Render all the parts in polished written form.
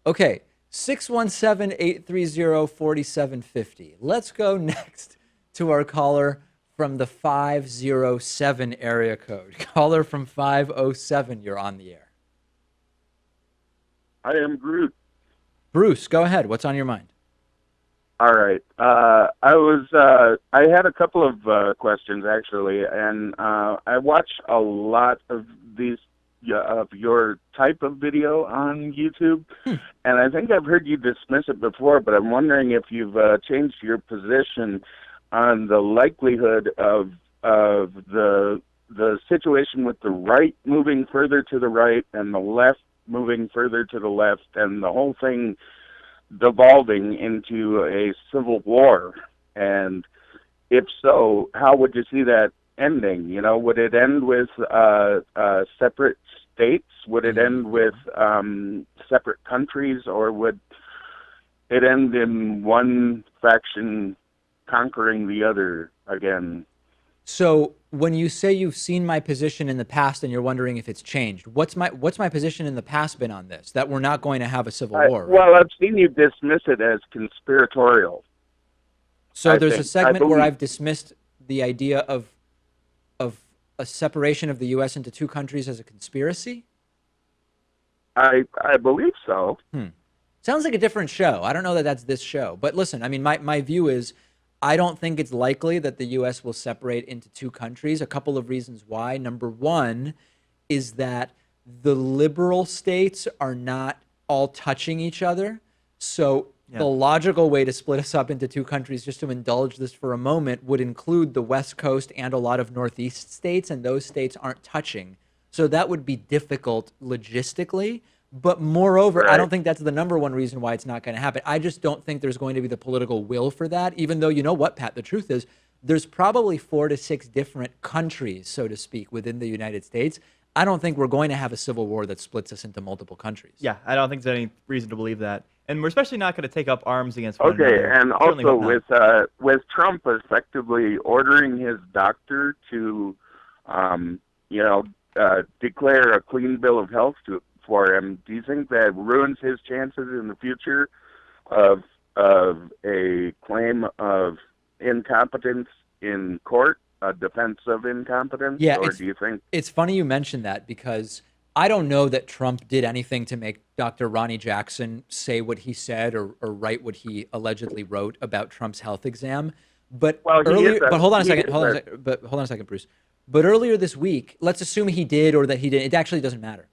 Okay, 617-830-4750. Let's go next to our caller from the 507 area code. Caller from 507, you're on the air. I am Groot. Bruce, go ahead. What's on your mind? All right. I had a couple of questions actually, and I watch a lot of these of your type of video on YouTube, Hmm. and I think I've heard you dismiss it before, but I'm wondering if you've changed your position on the likelihood of the situation with the right moving further to the right and the left moving further to the left, and the whole thing devolving into a civil war? And if so, how would you see that ending? You know, would it end with separate states? Would it end with separate countries, or would it end in one faction conquering the other again? So when you say you've seen my position in the past and you're wondering if it's changed, what's my position in the past been on this? That we're not going to have a civil war, right? Well, I've seen you dismiss it as conspiratorial. So I there's a think, I segment where believe, I've dismissed the idea of a separation of the U.S. into two countries as a conspiracy. I believe so. Hmm. Sounds like a different show. I don't know that that's this show. But listen, I mean, my view is I don't think it's likely that the U.S. will separate into two countries. A couple of reasons why. Number one is that the liberal states are not all touching each other. So the Yeah. logical way to split us up into two countries, just to indulge this for a moment, would include the West Coast and a lot of Northeast states, and those states aren't touching. So that would be difficult logistically. But moreover, I Right. don't think that's the number one reason why it's not going to happen. I just don't think there's going to be the political will for that, even though, you know what, Pat, the truth is there's probably 4 to 6 different countries, so to speak, within the United States. I don't think we're going to have a civil war that splits us into multiple countries. Yeah, I don't think there's any reason to believe that. And we're especially not going to take up arms against one Okay, another. and Certainly also hope not. with Trump effectively ordering his doctor to, um, you know, declare a clean bill of health for him, do you think that ruins his chances in the future of a claim of incompetence in court, a defense of incompetence, Yeah, or it's do you think? it's funny you mentioned that because I don't know that Trump did anything to make Dr. Ronnie Jackson say what he said or write what he allegedly wrote about Trump's health exam. But Well, earlier, but hold on a he second, is hold on a a second, but hold on a second, Bruce. But earlier this week, let's assume he did or that he didn't. It actually doesn't matter.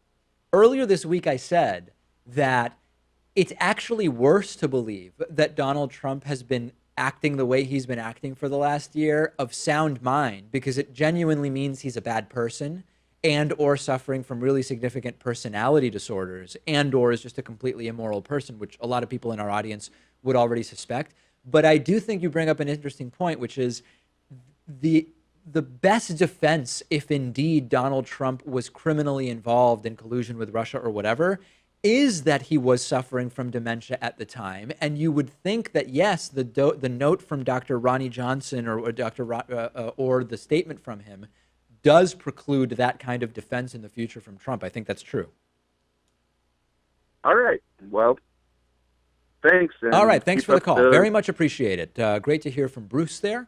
Earlier this week, I said that it's actually worse to believe that Donald Trump has been acting the way he's been acting for the last year of sound mind because it genuinely means he's a bad person and or suffering from really significant personality disorders and or is just a completely immoral person, which a lot of people in our audience would already suspect. But I do think you bring up an interesting point, which is the the best defense, if indeed Donald Trump was criminally involved in collusion with Russia or whatever, is that he was suffering from dementia at the time. And you would think that yes, the note from Dr. Ronnie Johnson or or the statement from him does preclude that kind of defense in the future from Trump. I think that's true. all right. Well, thanks, All and right, thanks keep for the up call. the Very much appreciate it. Great to hear from Bruce there.